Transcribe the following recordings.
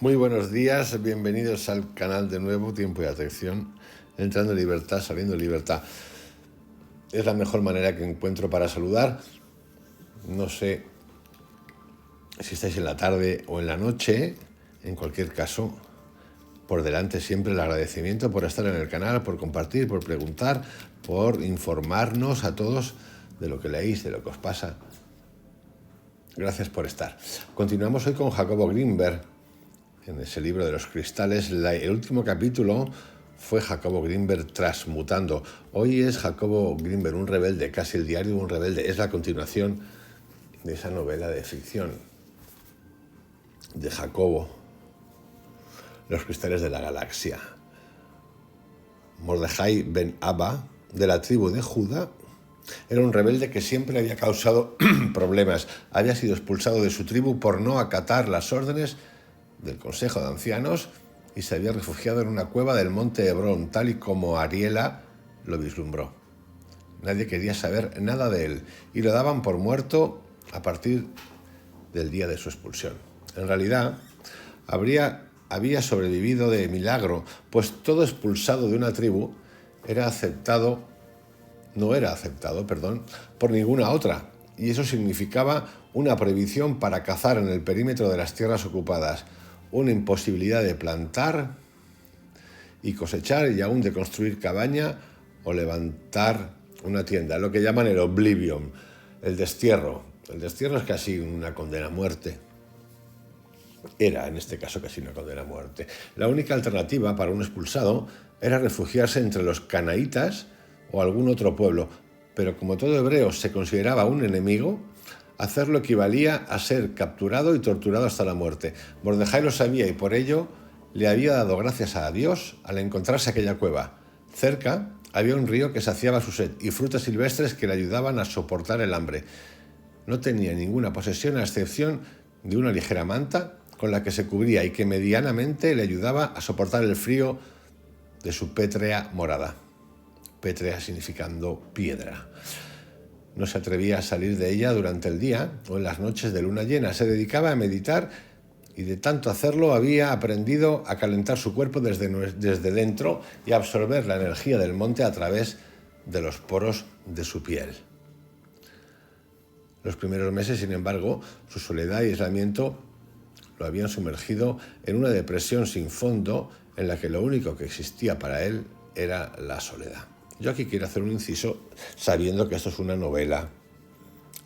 Muy buenos días, bienvenidos al canal de nuevo, Tiempo y Atención, entrando en libertad, saliendo en libertad. Es la mejor manera que encuentro para saludar. No sé si estáis en la tarde o en la noche, en cualquier caso, por delante siempre el agradecimiento por estar en el canal, por compartir, por preguntar, por informarnos a todos de lo que leéis, de lo que os pasa. Gracias por estar. Continuamos hoy con Jacobo Grinberg. En ese libro de los cristales, el último capítulo fue Jacobo Grinberg transmutando. Hoy es Jacobo Grinberg, un rebelde, casi el diario de un rebelde. Es la continuación de esa novela de ficción de Jacobo, Los cristales de la galaxia. Mordejai ben Abba, de la tribu de Judá, era un rebelde que siempre había causado problemas. Había sido expulsado de su tribu por no acatar las órdenes del Consejo de Ancianos y se había refugiado en una cueva del monte Hebrón, tal y como Ariela lo vislumbró. Nadie quería saber nada de él y lo daban por muerto a partir del día de su expulsión. En realidad, había sobrevivido de milagro, pues todo expulsado de una tribu no era aceptado por ninguna otra, y eso significaba una prohibición para cazar en el perímetro de las tierras ocupadas, una imposibilidad de plantar y cosechar y aún de construir cabaña o levantar una tienda, lo que llaman el oblivion, el destierro. El destierro es casi una condena a muerte. Era, en este caso, casi una condena a muerte. La única alternativa para un expulsado era refugiarse entre los canaítas o algún otro pueblo, pero como todo hebreo se consideraba un enemigo, hacerlo equivalía a ser capturado y torturado hasta la muerte. Mordejai lo sabía y por ello le había dado gracias a Dios al encontrarse aquella cueva. Cerca había un río que saciaba su sed y frutas silvestres que le ayudaban a soportar el hambre. No tenía ninguna posesión a excepción de una ligera manta con la que se cubría y que medianamente le ayudaba a soportar el frío de su pétrea morada. Pétrea significando piedra. No se atrevía a salir de ella durante el día o en las noches de luna llena. Se dedicaba a meditar y de tanto hacerlo había aprendido a calentar su cuerpo desde dentro y a absorber la energía del monte a través de los poros de su piel. Los primeros meses, sin embargo, su soledad y aislamiento lo habían sumergido en una depresión sin fondo en la que lo único que existía para él era la soledad. Yo aquí quiero hacer un inciso sabiendo que esto es una novela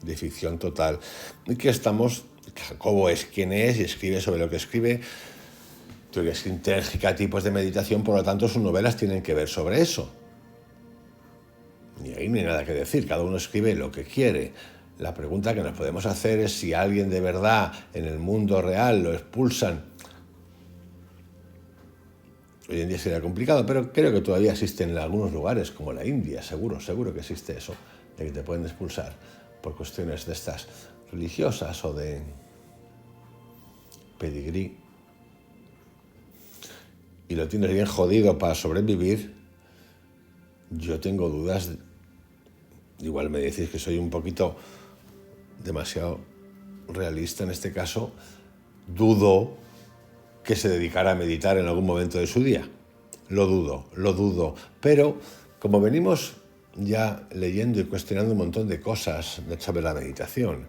de ficción total y que Jacobo es quien es y escribe sobre lo que escribe, teoría sintérgica, tipos de meditación, por lo tanto sus novelas tienen que ver sobre eso. Y ahí no hay nada que decir, cada uno escribe lo que quiere. La pregunta que nos podemos hacer es si a alguien de verdad en el mundo real lo expulsan. Hoy en día sería complicado, pero creo que todavía existen en algunos lugares, como la India, seguro que existe eso, de que te pueden expulsar por cuestiones de estas religiosas o de pedigrí. Y lo tienes bien jodido para sobrevivir. Yo tengo dudas. Igual me decís que soy un poquito demasiado realista en este caso. Dudo que se dedicara a meditar en algún momento de su día. Lo dudo. Pero como venimos ya leyendo y cuestionando un montón de cosas sobre la meditación,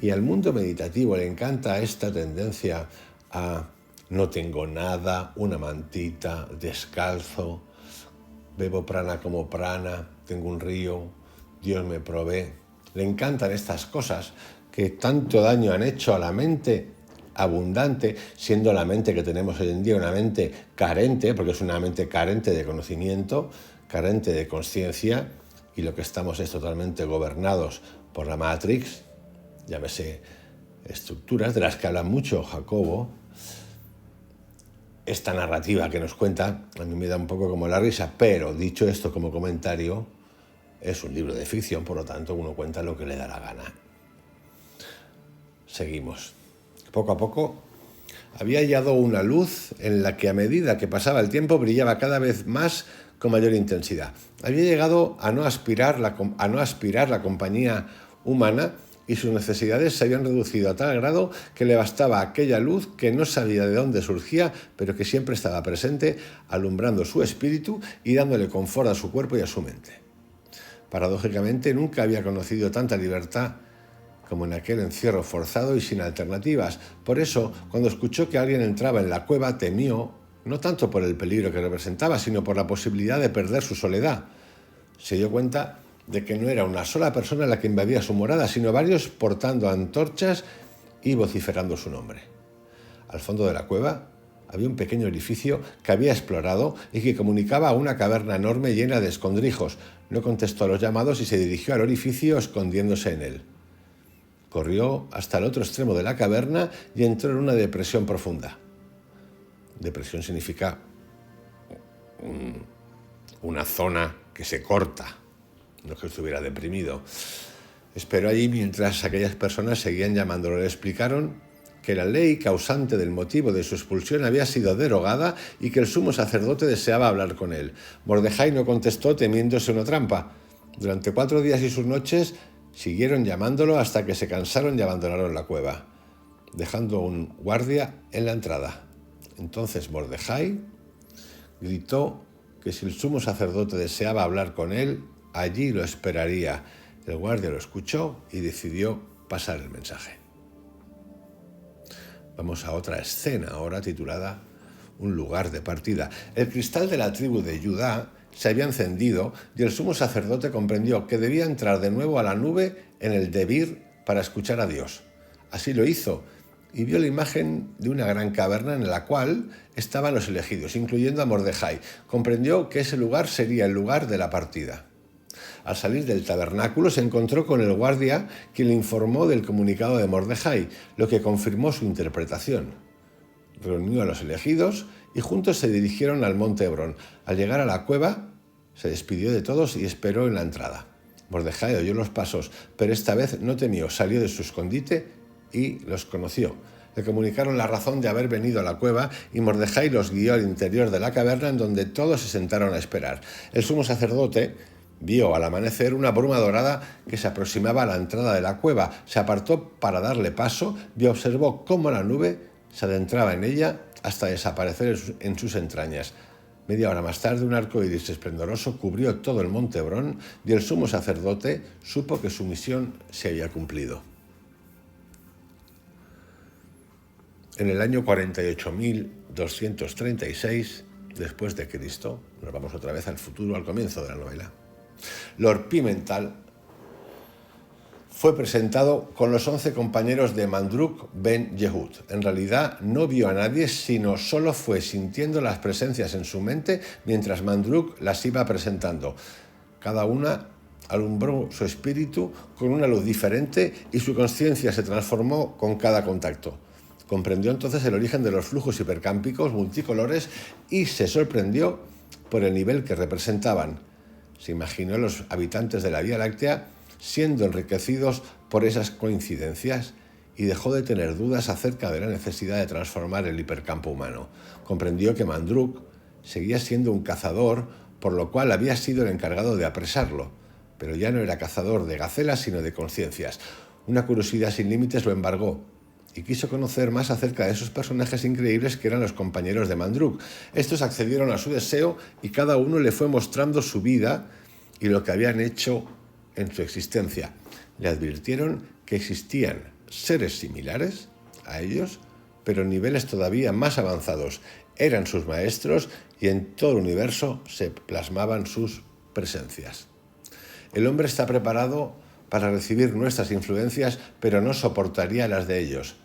y al mundo meditativo le encanta esta tendencia a no tengo nada, una mantita, descalzo, bebo prana como prana, tengo un río, Dios me provee. Le encantan estas cosas que tanto daño han hecho a la mente abundante, siendo la mente que tenemos hoy en día una mente carente, porque es una mente carente de conocimiento, carente de conciencia, y lo que estamos es totalmente gobernados por la Matrix, llámese estructuras de las que habla mucho Jacobo. Esta narrativa que nos cuenta a mí me da un poco como la risa, pero dicho esto como comentario, es un libro de ficción, por lo tanto uno cuenta lo que le da la gana. Seguimos. Poco a poco había hallado una luz en la que a medida que pasaba el tiempo brillaba cada vez más con mayor intensidad. Había llegado a no aspirar la compañía humana y sus necesidades se habían reducido a tal grado que le bastaba aquella luz que no sabía de dónde surgía, pero que siempre estaba presente, alumbrando su espíritu y dándole confort a su cuerpo y a su mente. Paradójicamente, nunca había conocido tanta libertad como en aquel encierro forzado y sin alternativas. Por eso, cuando escuchó que alguien entraba en la cueva, temió, no tanto por el peligro que representaba, sino por la posibilidad de perder su soledad. Se dio cuenta de que no era una sola persona la que invadía su morada, sino varios portando antorchas y vociferando su nombre. Al fondo de la cueva había un pequeño orificio que había explorado y que comunicaba a una caverna enorme llena de escondrijos. No contestó a los llamados y se dirigió al orificio escondiéndose en él. Corrió hasta el otro extremo de la caverna y entró en una depresión profunda. Depresión significa una zona que se corta, no que estuviera deprimido. Esperó allí mientras aquellas personas seguían llamándolo. Le explicaron que la ley causante del motivo de su expulsión había sido derogada y que el sumo sacerdote deseaba hablar con él. Mordejai no contestó, temiéndose una trampa. Durante 4 días y sus noches siguieron llamándolo hasta que se cansaron y abandonaron la cueva, dejando un guardia en la entrada. Entonces Mordejai gritó que si el sumo sacerdote deseaba hablar con él, allí lo esperaría. El guardia lo escuchó y decidió pasar el mensaje. Vamos a otra escena ahora titulada Un lugar de partida. El cristal de la tribu de Judá se había encendido y el sumo sacerdote comprendió que debía entrar de nuevo a la nube en el Debir para escuchar a Dios. Así lo hizo y vio la imagen de una gran caverna en la cual estaban los elegidos, incluyendo a Mordejai. Comprendió que ese lugar sería el lugar de la partida. Al salir del tabernáculo se encontró con el guardia, quien le informó del comunicado de Mordejai, lo que confirmó su interpretación. Reunió a los elegidos y juntos se dirigieron al monte Hebrón. Al llegar a la cueva, se despidió de todos y esperó en la entrada. Mordejai oyó los pasos, pero esta vez no temió, salió de su escondite y los conoció. Le comunicaron la razón de haber venido a la cueva y Mordejai los guió al interior de la caverna, en donde todos se sentaron a esperar. El sumo sacerdote vio al amanecer una bruma dorada que se aproximaba a la entrada de la cueva. Se apartó para darle paso y observó cómo la nube se adentraba en ella hasta desaparecer en sus entrañas. Media hora más tarde, un arco iris esplendoroso cubrió todo el monte Hebrón y el sumo sacerdote supo que su misión se había cumplido. En el año 48.236 después de Cristo, nos vamos otra vez al futuro, al comienzo de la novela, Lord Pimental fue presentado con los 11 compañeros de Mandruk ben Yehud. En realidad no vio a nadie, sino solo fue sintiendo las presencias en su mente mientras Mandruk las iba presentando. Cada una alumbró su espíritu con una luz diferente y su conciencia se transformó con cada contacto. Comprendió entonces el origen de los flujos hipercámpicos multicolores y se sorprendió por el nivel que representaban. Se imaginó a los habitantes de la Vía Láctea siendo enriquecidos por esas coincidencias y dejó de tener dudas acerca de la necesidad de transformar el hipercampo humano. Comprendió que Mandruk seguía siendo un cazador, por lo cual había sido el encargado de apresarlo, pero ya no era cazador de gacelas, sino de conciencias. Una curiosidad sin límites lo embargó y quiso conocer más acerca de esos personajes increíbles que eran los compañeros de Mandruk. Estos accedieron a su deseo y cada uno le fue mostrando su vida y lo que habían hecho en su existencia. Le advirtieron que existían seres similares a ellos, pero en niveles todavía más avanzados. Eran sus maestros y en todo el universo se plasmaban sus presencias. El hombre está preparado para recibir nuestras influencias, pero no soportaría las de ellos.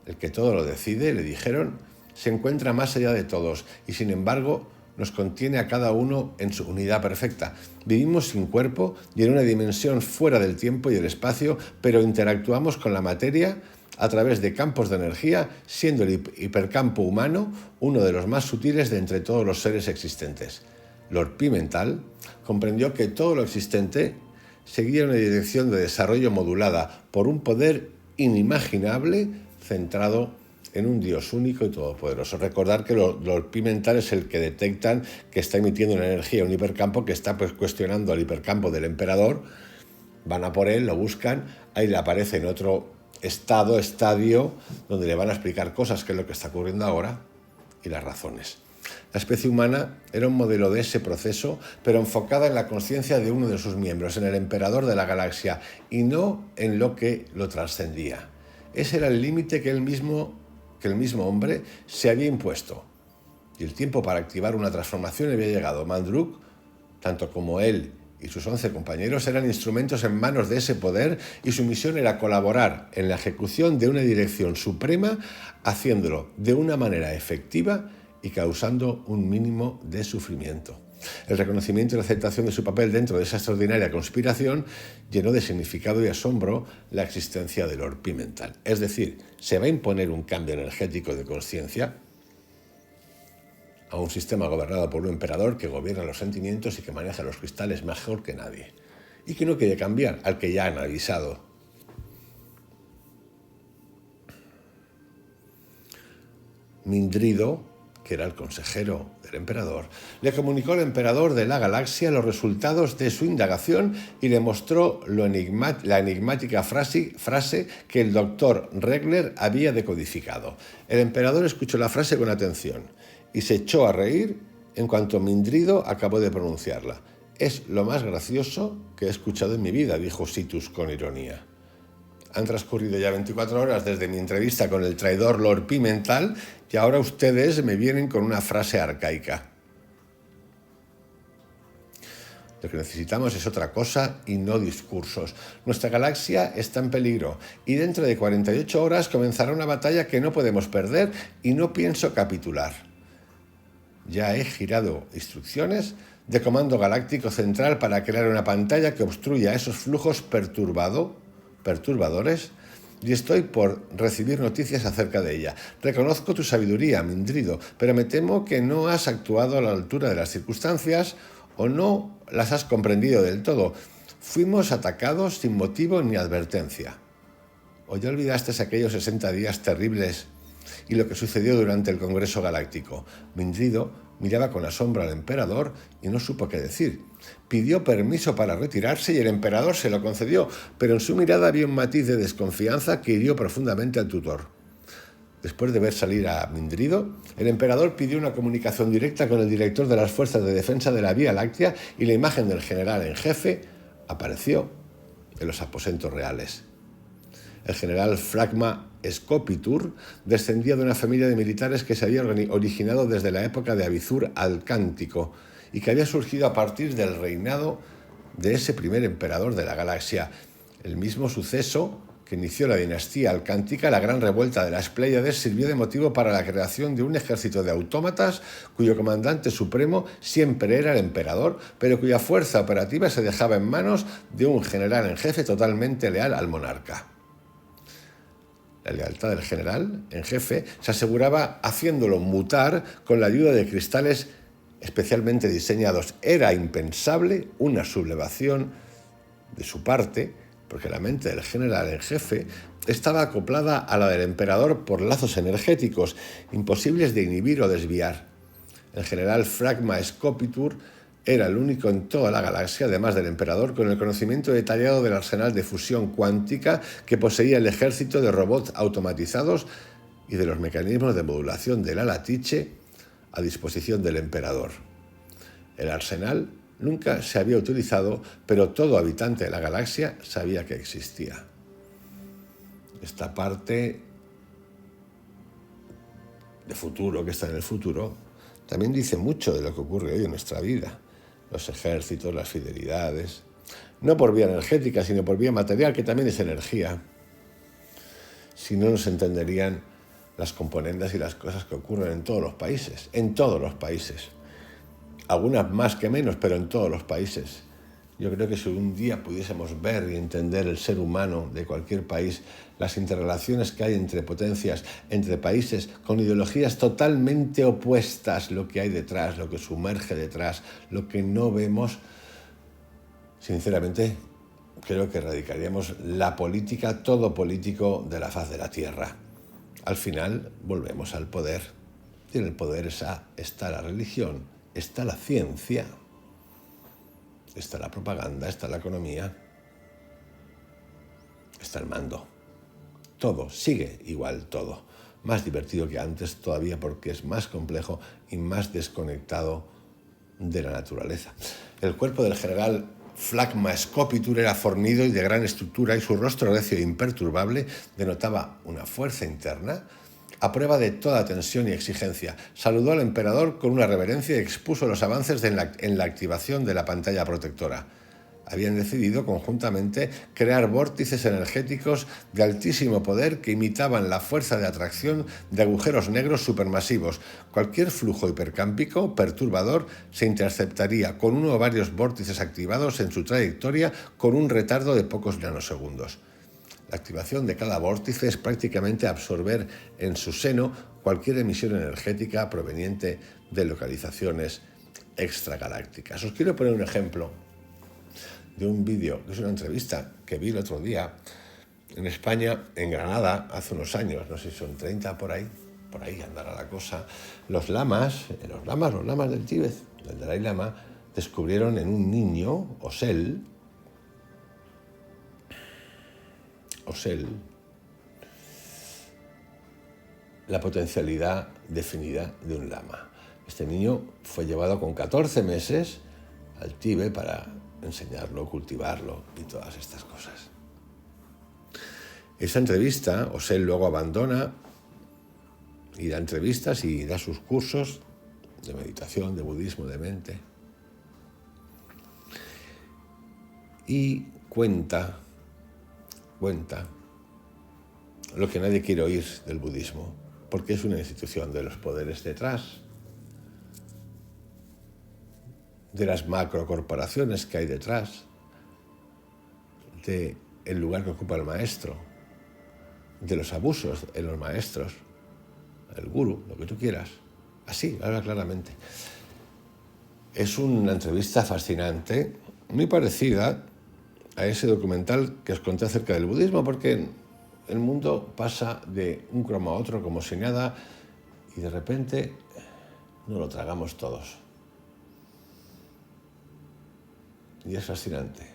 El que todo lo decide, le dijeron, se encuentra más allá de todos y sin embargo nos contiene a cada uno en su unidad perfecta. Vivimos sin cuerpo y en una dimensión fuera del tiempo y el espacio, pero interactuamos con la materia a través de campos de energía, siendo el hipercampo humano uno de los más sutiles de entre todos los seres existentes. Lord Pimental comprendió que todo lo existente seguía una dirección de desarrollo modulada por un poder inimaginable centrado en un Dios único y todopoderoso. Recordar que Lord Pimental es el que detectan que está emitiendo una energía, un hipercampo que está cuestionando al hipercampo del emperador Van a por él, lo buscan, ahí le aparece en otro estadio, donde le van a explicar cosas, que es lo que está ocurriendo ahora, y las razones. La especie humana era un modelo de ese proceso, pero enfocada en la conciencia de uno de sus miembros, en el emperador de la galaxia, y no en lo que lo trascendía. Ese era el límite que el mismo hombre se había impuesto. Y el tiempo para activar una transformación había llegado. Mandruk, tanto como él y sus 11 compañeros, eran instrumentos en manos de ese poder, y su misión era colaborar en la ejecución de una dirección suprema, haciéndolo de una manera efectiva y causando un mínimo de sufrimiento. El reconocimiento y la aceptación de su papel dentro de esa extraordinaria conspiración llenó de significado y asombro la existencia del Lord Pimental. Es decir, se va a imponer un cambio energético de conciencia a un sistema gobernado por un emperador que gobierna los sentimientos y que maneja los cristales mejor que nadie, y que no quiere cambiar al que ya han avisado. Mindrido, que era el consejero del emperador, le comunicó al emperador de la galaxia los resultados de su indagación y le mostró la enigmática frase que el doctor Regler había decodificado. El emperador escuchó la frase con atención y se echó a reír en cuanto Mindrido acabó de pronunciarla. «Es lo más gracioso que he escuchado en mi vida», dijo Situs con ironía. Han transcurrido ya 24 horas desde mi entrevista con el traidor Lord Pimental y ahora ustedes me vienen con una frase arcaica. Lo que necesitamos es otra cosa y no discursos. Nuestra galaxia está en peligro y dentro de 48 horas comenzará una batalla que no podemos perder y no pienso capitular. Ya he girado instrucciones de Comando Galáctico Central para crear una pantalla que obstruya esos flujos perturbadores, y estoy por recibir noticias acerca de ella. Reconozco tu sabiduría, Mindrido, pero me temo que no has actuado a la altura de las circunstancias o no las has comprendido del todo. Fuimos atacados sin motivo ni advertencia. ¿O ya olvidaste aquellos 60 días terribles y lo que sucedió durante el Congreso Galáctico? Mindrido miraba con asombro al emperador y no supo qué decir. Pidió permiso para retirarse y el emperador se lo concedió, pero en su mirada había un matiz de desconfianza que hirió profundamente al tutor. Después de ver salir a Mindrido, el emperador pidió una comunicación directa con el director de las Fuerzas de Defensa de la Vía Láctea y la imagen del general en jefe apareció en los aposentos reales. El general Fragma Scopitur descendía de una familia de militares que se había originado desde la época de Abizur Alcántico y que había surgido a partir del reinado de ese primer emperador de la galaxia. El mismo suceso que inició la dinastía alcántica, la gran revuelta de las Pléyades, sirvió de motivo para la creación de un ejército de autómatas cuyo comandante supremo siempre era el emperador, pero cuya fuerza operativa se dejaba en manos de un general en jefe totalmente leal al monarca. La lealtad del general en jefe se aseguraba haciéndolo mutar con la ayuda de cristales especialmente diseñados. Era impensable una sublevación de su parte, porque la mente del general en jefe estaba acoplada a la del emperador por lazos energéticos, imposibles de inhibir o desviar. El general Fragma Scopitur era el único en toda la galaxia, además del emperador, con el conocimiento detallado del arsenal de fusión cuántica que poseía el ejército de robots automatizados y de los mecanismos de modulación del Alatiche a disposición del emperador. El arsenal nunca se había utilizado, pero todo habitante de la galaxia sabía que existía. Esta parte de futuro, que está en el futuro, también dice mucho de lo que ocurre hoy en nuestra vida. Los ejércitos, las fidelidades, no por vía energética, sino por vía material, que también es energía. Si no, nos entenderían las componendas y las cosas que ocurren en todos los países, algunas más que menos, pero en todos los países. Yo creo que si un día pudiésemos ver y entender el ser humano de cualquier país, las interrelaciones que hay entre potencias, entre países, con ideologías totalmente opuestas, lo que hay detrás, lo que sumerge detrás, lo que no vemos, sinceramente, creo que erradicaríamos la política, todo político de la faz de la tierra. Al final, volvemos al poder. Y en el poder está la religión, está la ciencia, está la propaganda, está la economía. está el mando. Todo, sigue igual todo. Más divertido que antes todavía porque es más complejo y más desconectado de la naturaleza. El cuerpo del general Flagma Scopitur era fornido y de gran estructura y su rostro recio e imperturbable denotaba una fuerza interna a prueba de toda tensión y exigencia. Saludó al emperador con una reverencia y expuso los avances en la activación de la pantalla protectora. Habían decidido conjuntamente crear vórtices energéticos de altísimo poder que imitaban la fuerza de atracción de agujeros negros supermasivos. Cualquier flujo hipercámpico perturbador se interceptaría con uno o varios vórtices activados en su trayectoria con un retardo de pocos nanosegundos. La activación de cada vórtice es prácticamente absorber en su seno cualquier emisión energética proveniente de localizaciones extragalácticas. Os quiero poner un ejemplo de un vídeo, que es una entrevista que vi el otro día en España, en Granada, hace unos años, no sé si son 30 por ahí andará la cosa. Los lamas del Tíbet, del Dalai Lama, descubrieron en un niño, Osel, la potencialidad definida de un lama. Este niño fue llevado con 14 meses al Tíbet para enseñarlo, cultivarlo y todas estas cosas. Esa entrevista, Osel luego abandona y da entrevistas y da sus cursos de meditación, de budismo, de mente. Y cuenta lo que nadie quiere oír del budismo, porque es una institución de los poderes detrás, de las macrocorporaciones que hay detrás, del lugar que ocupa el maestro, de los abusos en los maestros, el gurú, lo que tú quieras. Así, habla claramente. Es una entrevista fascinante, muy parecida a ese documental que os conté acerca del budismo, porque el mundo pasa de un cromo a otro como si nada y de repente nos lo tragamos todos. Y es fascinante.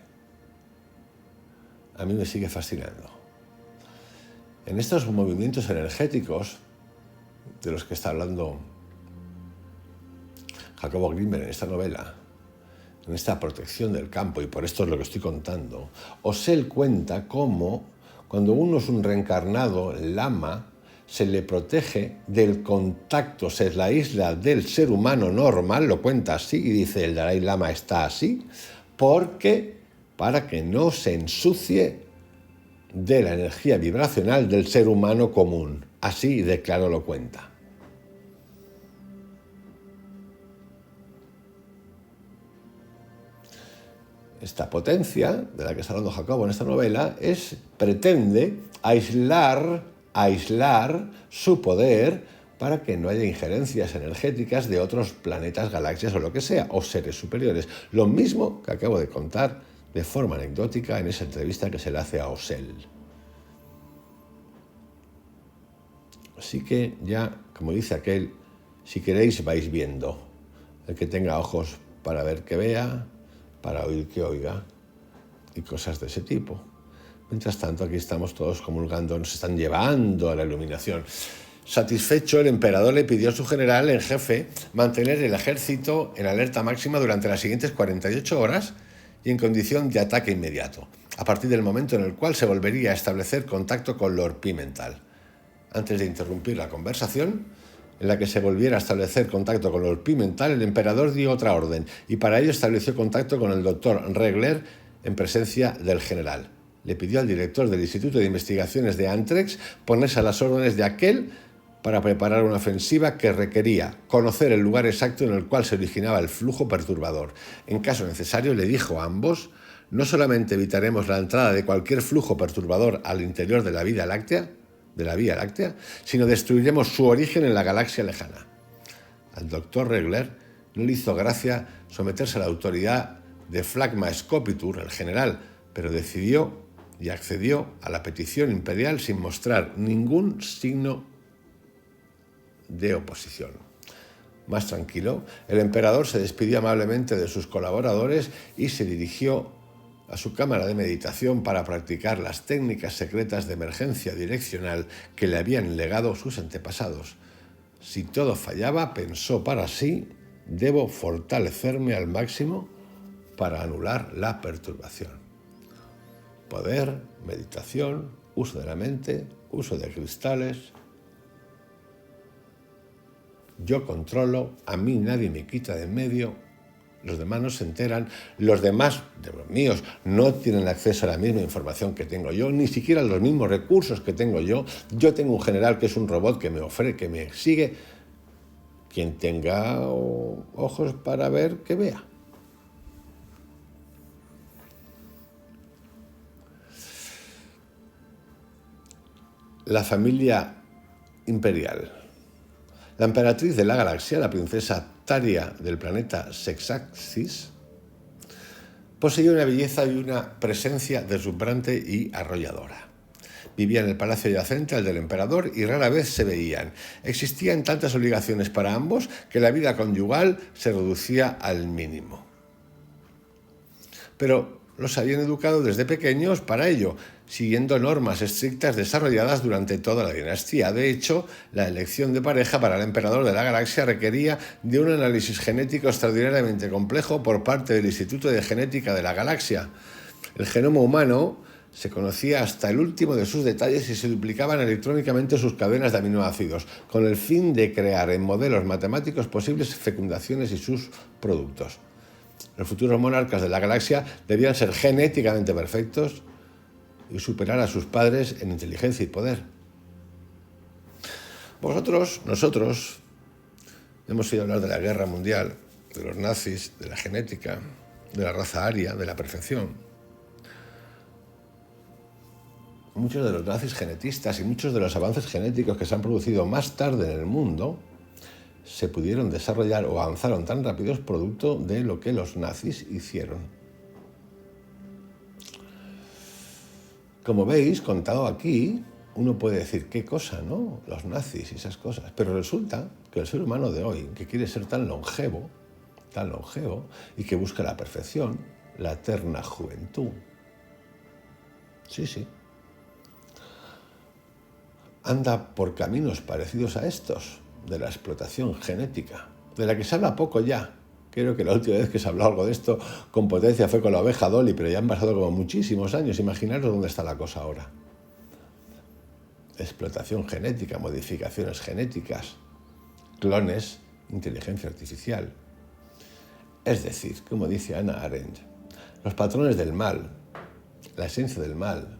A mí me sigue fascinando. En estos movimientos energéticos de los que está hablando Jacobo Grinberg en esta novela, en esta protección del campo, y por esto es lo que estoy contando, Osel cuenta cómo cuando uno es un reencarnado lama, se le protege del contacto, se la aísla del ser humano normal, lo cuenta así, y dice el Dalai Lama está así, porque para que no se ensucie de la energía vibracional del ser humano común. Así de claro lo cuenta. Esta potencia, de la que está hablando Jacobo en esta novela, pretende aislar su poder para que no haya injerencias energéticas de otros planetas, galaxias o lo que sea, o seres superiores. Lo mismo que acabo de contar de forma anecdótica en esa entrevista que se le hace a Osel. Así que ya, como dice aquel, si queréis vais viendo. El que tenga ojos para ver que vea, para oír que oiga, y cosas de ese tipo. Mientras tanto, aquí estamos todos comulgando, nos están llevando a la iluminación. Satisfecho, el emperador le pidió a su general en jefe mantener el ejército en alerta máxima durante las siguientes 48 horas y en condición de ataque inmediato, a partir del momento en el cual se volvería a establecer contacto con Lord Pimental. Antes de interrumpir la conversación, en la que se volviera a establecer contacto con Lord Pimental, el emperador dio otra orden y para ello estableció contacto con el doctor Regler en presencia del general. Le pidió al director del Instituto de Investigaciones de Antrex ponerse a las órdenes de aquel para preparar una ofensiva que requería conocer el lugar exacto en el cual se originaba el flujo perturbador. En caso necesario, le dijo a ambos, no solamente evitaremos la entrada de cualquier flujo perturbador al interior de la Vía Láctea, sino destruiremos su origen en la galaxia lejana. Al doctor Regler no le hizo gracia someterse a la autoridad de Flagma Scopitur, el general, pero decidió y accedió a la petición imperial sin mostrar ningún signo de oposición. Más tranquilo, el emperador se despidió amablemente de sus colaboradores y se dirigió a su cámara de meditación para practicar las técnicas secretas de emergencia direccional que le habían legado sus antepasados. Si todo fallaba, pensó para sí, debo fortalecerme al máximo para anular la perturbación. Poder, meditación, uso de la mente, uso de cristales. Yo controlo, a mí nadie me quita de en medio, los demás no se enteran, los demás, de los míos, no tienen acceso a la misma información que tengo yo, ni siquiera los mismos recursos que tengo yo. Yo tengo un general que es un robot que me ofrece, que me sigue. Quien tenga ojos para ver, que vea. La familia imperial. La emperatriz de la galaxia, la princesa Taria del planeta Sexaxis, poseía una belleza y una presencia deslumbrante y arrolladora. Vivía en el palacio adyacente al del emperador y rara vez se veían. Existían tantas obligaciones para ambos que la vida conyugal se reducía al mínimo. Pero los habían educado desde pequeños para ello, siguiendo normas estrictas desarrolladas durante toda la dinastía. De hecho, la elección de pareja para el emperador de la galaxia requería de un análisis genético extraordinariamente complejo por parte del Instituto de Genética de la Galaxia. El genoma humano se conocía hasta el último de sus detalles y se duplicaban electrónicamente sus cadenas de aminoácidos, con el fin de crear en modelos matemáticos posibles fecundaciones y sus productos. Los futuros monarcas de la galaxia debían ser genéticamente perfectos y superar a sus padres en inteligencia y poder. Nosotros, hemos oído hablar de la guerra mundial, de los nazis, de la genética, de la raza aria, de la perfección. Muchos de los nazis genetistas y muchos de los avances genéticos que se han producido más tarde en el mundo se pudieron desarrollar o avanzaron tan rápidos producto de lo que los nazis hicieron. Como veis, contado aquí, uno puede decir qué cosa, ¿no? Los nazis y esas cosas. Pero resulta que el ser humano de hoy, que quiere ser tan longevo, y que busca la perfección, la eterna juventud. Sí. Anda por caminos parecidos a estos, de la explotación genética, de la que se habla poco ya. Creo que la última vez que se habló algo de esto con potencia fue con la oveja Dolly, pero ya han pasado como muchísimos años. Imaginaros dónde está la cosa ahora. Explotación genética, modificaciones genéticas, clones, inteligencia artificial. Es decir, como dice Hannah Arendt, los patrones del mal, la esencia del mal,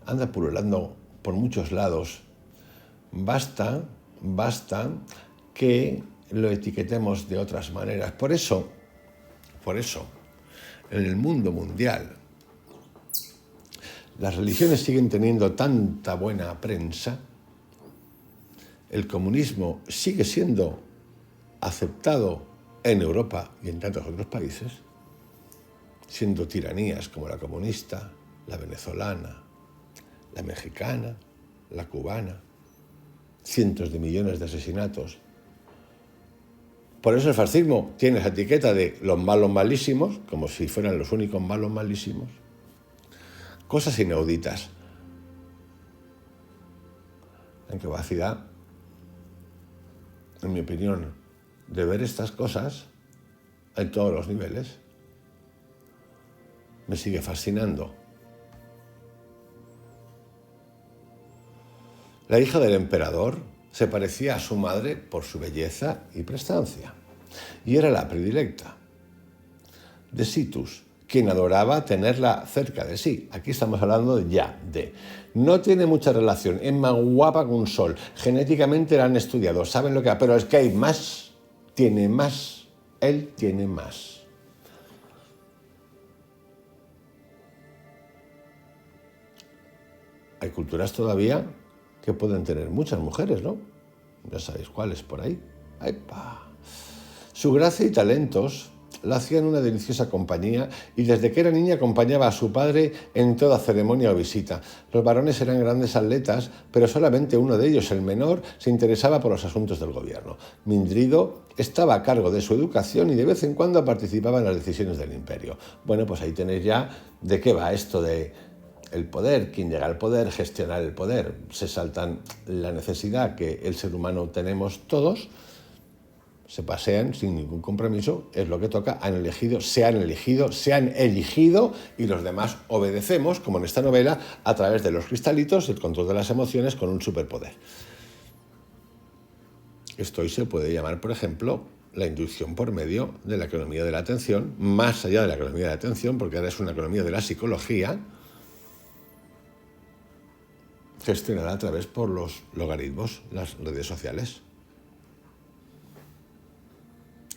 anda pululando por muchos lados. Basta que lo etiquetemos de otras maneras. Por eso, en el mundo mundial, las religiones siguen teniendo tanta buena prensa, el comunismo sigue siendo aceptado en Europa y en tantos otros países, siendo tiranías como la comunista, la venezolana, la mexicana, la cubana, cientos de millones de asesinatos. Por eso el fascismo tiene esa etiqueta de los malos malísimos, como si fueran los únicos malos malísimos. Cosas inauditas. La incapacidad, en mi opinión, de ver estas cosas en todos los niveles me sigue fascinando. La hija del emperador se parecía a su madre por su belleza y prestancia, y era la predilecta de Situs, quien adoraba tenerla cerca de sí. Aquí estamos hablando de. No tiene mucha relación, es más guapa que un sol, genéticamente la han estudiado, saben lo que hay, pero es que hay más, tiene más, él tiene más. Hay culturas todavía que pueden tener muchas mujeres, ¿no? Ya sabéis cuáles por ahí. ¡Epa! Su gracia y talentos la hacían una deliciosa compañía y desde que era niña acompañaba a su padre en toda ceremonia o visita. Los varones eran grandes atletas, pero solamente uno de ellos, el menor, se interesaba por los asuntos del gobierno. Mindrido estaba a cargo de su educación y de vez en cuando participaba en las decisiones del imperio. Bueno, pues ahí tenéis ya de qué va esto de el poder, quién llega al poder, gestionar el poder. Se saltan la necesidad que el ser humano tenemos todos, se pasean sin ningún compromiso, es lo que toca, se han elegido y los demás obedecemos, como en esta novela, a través de los cristalitos, el control de las emociones con un superpoder. Esto hoy se puede llamar, por ejemplo, la inducción por medio de la economía de la atención, más allá de la economía de la atención, porque ahora es una economía de la psicología, gestionada a través por los logaritmos, las redes sociales.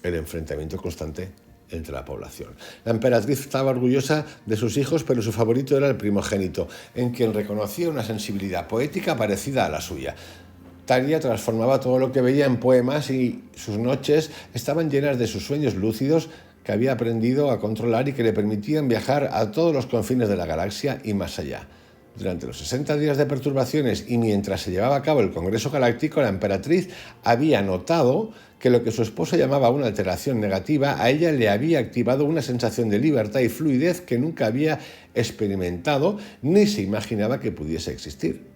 El enfrentamiento constante entre la población. La emperatriz estaba orgullosa de sus hijos, pero su favorito era el primogénito, en quien reconocía una sensibilidad poética parecida a la suya. Taria transformaba todo lo que veía en poemas y sus noches estaban llenas de sus sueños lúcidos que había aprendido a controlar y que le permitían viajar a todos los confines de la galaxia y más allá. Durante los 60 días de perturbaciones y mientras se llevaba a cabo el Congreso Galáctico, la emperatriz había notado que lo que su esposo llamaba una alteración negativa, a ella le había activado una sensación de libertad y fluidez que nunca había experimentado ni se imaginaba que pudiese existir.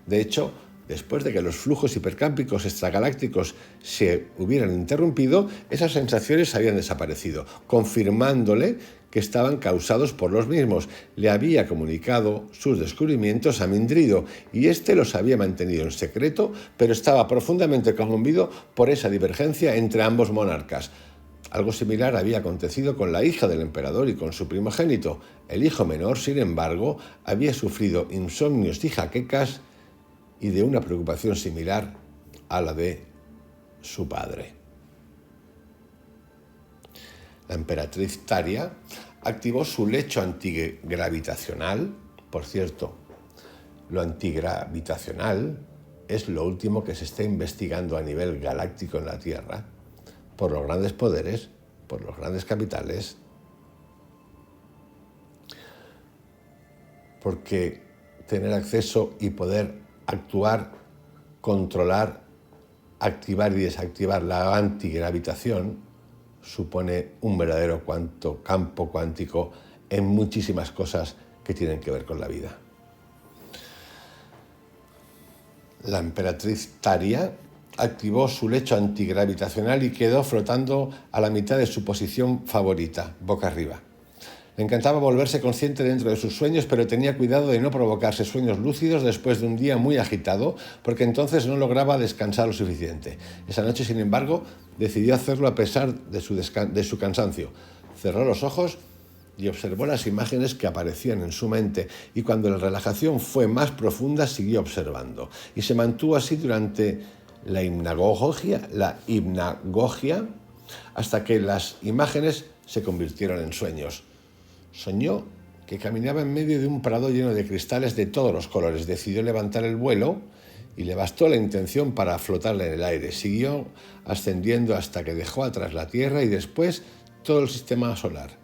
De hecho, después de que los flujos hipercámpicos extragalácticos se hubieran interrumpido, esas sensaciones habían desaparecido, confirmándole que estaban causados por los mismos. Le había comunicado sus descubrimientos a Mindrido y éste los había mantenido en secreto, pero estaba profundamente conmovido por esa divergencia entre ambos monarcas. Algo similar había acontecido con la hija del emperador y con su primogénito. El hijo menor, sin embargo, había sufrido insomnios y jaquecas y de una preocupación similar a la de su padre. La emperatriz Taria activó su lecho antigravitacional. Por cierto, lo antigravitacional es lo último que se está investigando a nivel galáctico en la Tierra, por los grandes poderes, por los grandes capitales, porque tener acceso y poder actuar, controlar, activar y desactivar la antigravitación supone un verdadero campo cuántico en muchísimas cosas que tienen que ver con la vida. La emperatriz Taria activó su lecho antigravitacional y quedó flotando a la mitad de su posición favorita, boca arriba. Le encantaba volverse consciente dentro de sus sueños, pero tenía cuidado de no provocarse sueños lúcidos después de un día muy agitado, porque entonces no lograba descansar lo suficiente. Esa noche, sin embargo, decidió hacerlo a pesar de su cansancio. Cerró los ojos y observó las imágenes que aparecían en su mente, y cuando la relajación fue más profunda, siguió observando. Y se mantuvo así durante la hipnagogia, hasta que las imágenes se convirtieron en sueños. Soñó que caminaba en medio de un prado lleno de cristales de todos los colores. Decidió levantar el vuelo y le bastó la intención para flotar en el aire. Siguió ascendiendo hasta que dejó atrás la Tierra y después todo el sistema solar.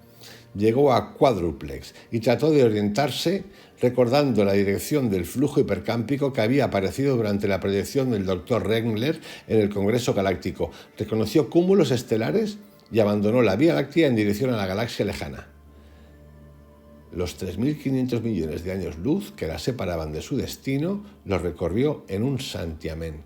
Llegó a Cuádruplex y trató de orientarse recordando la dirección del flujo hipercámpico que había aparecido durante la proyección del Dr. Regner en el Congreso Galáctico. Reconoció cúmulos estelares y abandonó la Vía Láctea en dirección a la galaxia lejana. Los 3.500 millones de años luz que la separaban de su destino los recorrió en un santiamén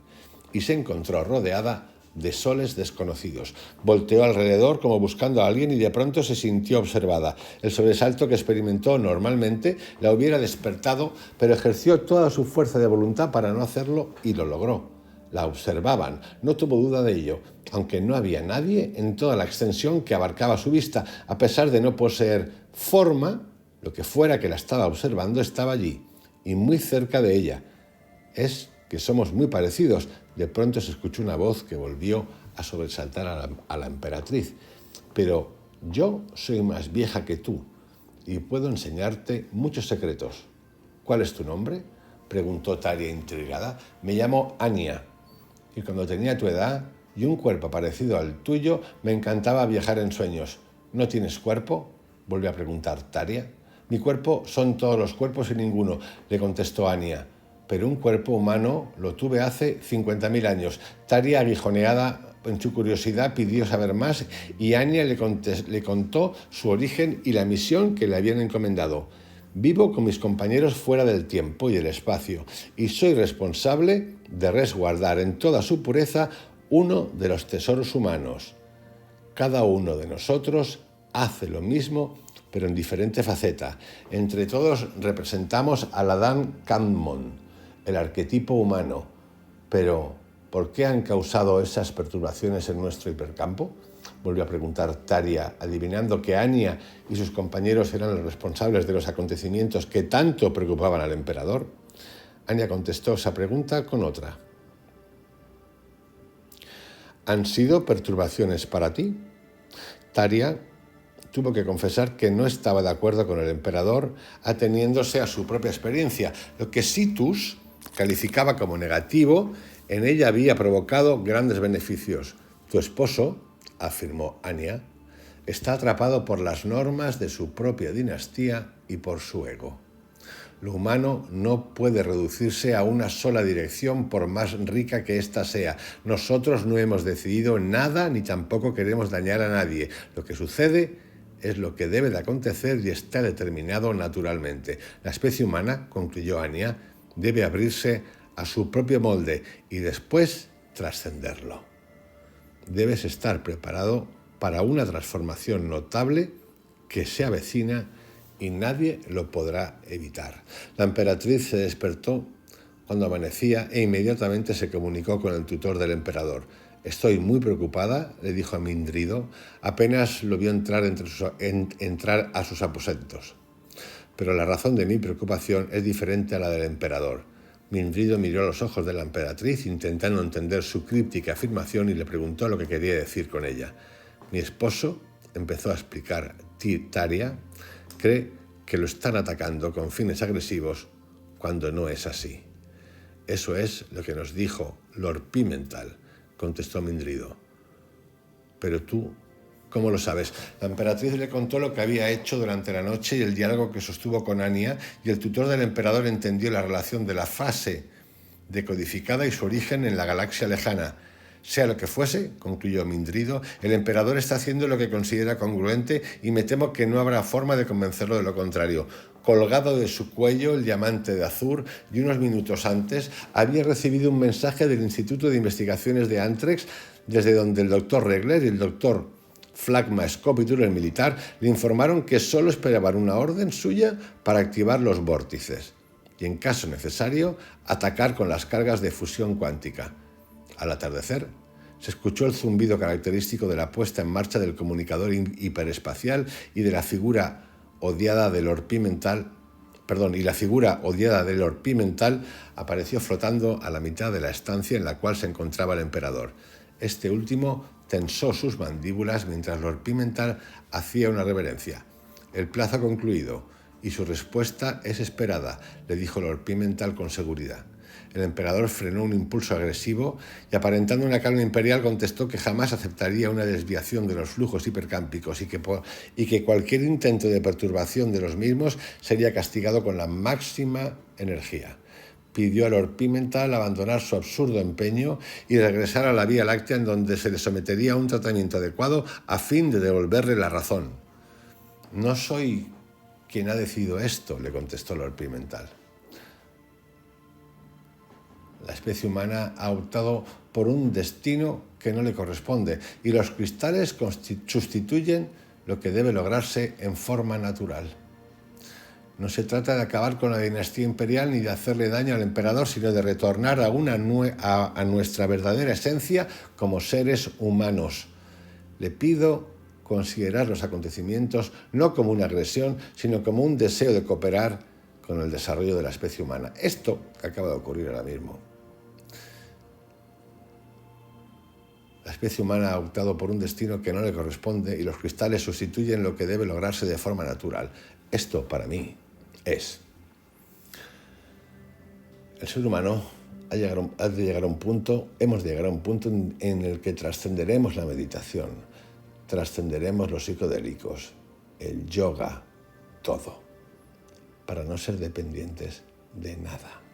y se encontró rodeada de soles desconocidos. Volteó alrededor como buscando a alguien y de pronto se sintió observada. El sobresalto que experimentó normalmente la hubiera despertado, pero ejerció toda su fuerza de voluntad para no hacerlo y lo logró. La observaban, no tuvo duda de ello, aunque no había nadie en toda la extensión que abarcaba su vista. A pesar de no poseer forma, lo que fuera que la estaba observando estaba allí y muy cerca de ella. Es que somos muy parecidos. De pronto se escuchó una voz que volvió a sobresaltar a la emperatriz. Pero yo soy más vieja que tú y puedo enseñarte muchos secretos. ¿Cuál es tu nombre?, preguntó Taria intrigada. Me llamo Anya y cuando tenía tu edad y un cuerpo parecido al tuyo, me encantaba viajar en sueños. ¿No tienes cuerpo?, volvió a preguntar Taria. Mi cuerpo son todos los cuerpos y ninguno, le contestó Anya. Pero un cuerpo humano lo tuve hace 50.000 años. Taria, aguijoneada en su curiosidad, pidió saber más y Anya le contó su origen y la misión que le habían encomendado. Vivo con mis compañeros fuera del tiempo y el espacio y soy responsable de resguardar en toda su pureza uno de los tesoros humanos. Cada uno de nosotros hace lo mismo, pero en diferente faceta. Entre todos representamos al Adán Kadmon, el arquetipo humano. Pero, ¿por qué han causado esas perturbaciones en nuestro hipercampo?, volvió a preguntar Taria, adivinando que Anya y sus compañeros eran los responsables de los acontecimientos que tanto preocupaban al emperador. Anya contestó esa pregunta con otra. ¿Han sido perturbaciones para ti? Taria tuvo que confesar que no estaba de acuerdo con el emperador, ateniéndose a su propia experiencia. Lo que Situs calificaba como negativo, en ella había provocado grandes beneficios. Tu esposo, afirmó Anya, está atrapado por las normas de su propia dinastía y por su ego. Lo humano no puede reducirse a una sola dirección por más rica que ésta sea. Nosotros no hemos decidido nada ni tampoco queremos dañar a nadie. Lo que sucede es lo que debe de acontecer y está determinado naturalmente. La especie humana, concluyó Anya, debe abrirse a su propio molde y después trascenderlo. Debes estar preparado para una transformación notable que se avecina y nadie lo podrá evitar. La emperatriz se despertó cuando amanecía e inmediatamente se comunicó con el tutor del emperador. Estoy muy preocupada, le dijo a Mindrido, apenas lo vio entrar a sus aposentos. Pero la razón de mi preocupación es diferente a la del emperador. Mindrido miró a los ojos de la emperatriz intentando entender su críptica afirmación y le preguntó lo que quería decir con ella. Mi esposo, empezó a explicar Taria, cree que lo están atacando con fines agresivos cuando no es así. Eso es lo que nos dijo Lord Pimental, contestó Mindrido. Pero tú, ¿cómo lo sabes? La emperatriz le contó lo que había hecho durante la noche y el diálogo que sostuvo con Anya, y el tutor del emperador entendió la relación de la fase decodificada y su origen en la galaxia lejana. Sea lo que fuese, concluyó Mindrido, el emperador está haciendo lo que considera congruente y me temo que no habrá forma de convencerlo de lo contrario. Colgado de su cuello el diamante de Azur y unos minutos antes había recibido un mensaje del Instituto de Investigaciones de Antrex, desde donde el doctor Regler y el doctor Flagma Scopitur, el militar, le informaron que solo esperaban una orden suya para activar los vórtices y, en caso necesario, atacar con las cargas de fusión cuántica. Al atardecer, se escuchó el zumbido característico de la puesta en marcha del comunicador hiperespacial y de la figura odiada de Lord Pimental, apareció flotando a la mitad de la estancia en la cual se encontraba el emperador. Este último tensó sus mandíbulas mientras Lord Pimental hacía una reverencia. El plazo ha concluido y su respuesta es esperada, le dijo Lord Pimental con seguridad. El emperador frenó un impulso agresivo y, aparentando una calma imperial, contestó que jamás aceptaría una desviación de los flujos hipercámpicos y que cualquier intento de perturbación de los mismos sería castigado con la máxima energía. Pidió a Lord Pimental abandonar su absurdo empeño y regresar a la Vía Láctea, en donde se le sometería a un tratamiento adecuado a fin de devolverle la razón. No soy quien ha decidido esto, le contestó Lord Pimental. La especie humana ha optado por un destino que no le corresponde y los cristales sustituyen lo que debe lograrse en forma natural. No se trata de acabar con la dinastía imperial ni de hacerle daño al emperador, sino de retornar a nuestra verdadera esencia como seres humanos. Le pido considerar los acontecimientos no como una agresión, sino como un deseo de cooperar con el desarrollo de la especie humana. Esto que acaba de ocurrir ahora mismo. La especie humana ha optado por un destino que no le corresponde y los cristales sustituyen lo que debe lograrse de forma natural. Esto, para mí, es. El ser humano hemos de llegar a un punto en el que trascenderemos la meditación, trascenderemos los psicodélicos, el yoga, todo, para no ser dependientes de nada.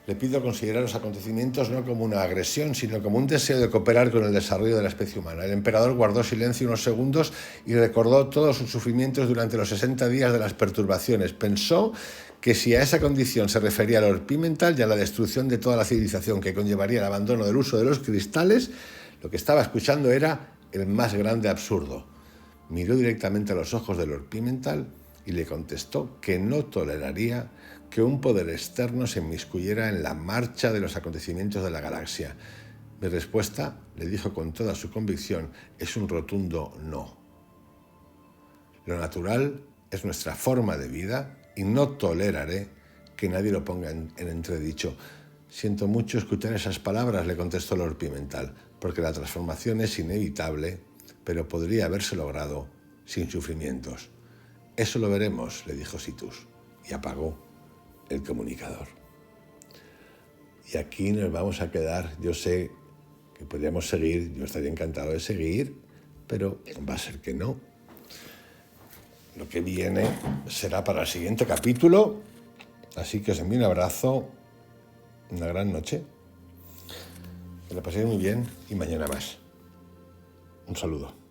Le pido considerar los acontecimientos no como una agresión, sino como un deseo de cooperar con el desarrollo de la especie humana. El emperador guardó silencio unos segundos y recordó todos sus sufrimientos durante los 60 días de las perturbaciones. Pensó que si a esa condición se refería al orpimental y a la destrucción de toda la civilización que conllevaría el abandono del uso de los cristales, lo que estaba escuchando era el más grande absurdo. Miró directamente a los ojos del orpimental y le contestó que no toleraría que un poder externo se inmiscuyera en la marcha de los acontecimientos de la galaxia. Mi respuesta, le dijo con toda su convicción, es un rotundo no. Lo natural es nuestra forma de vida y no toleraré que nadie lo ponga en entredicho. Siento mucho escuchar esas palabras, le contestó el orpimental, porque la transformación es inevitable, pero podría haberse logrado sin sufrimientos. Eso lo veremos, le dijo Situs, y apagó el comunicador. Y aquí nos vamos a quedar. Yo sé que podríamos seguir, yo estaría encantado de seguir, pero va a ser que no. Lo que viene será para el siguiente capítulo, así que os envío un abrazo, una gran noche, que la paséis muy bien y mañana más. Un saludo.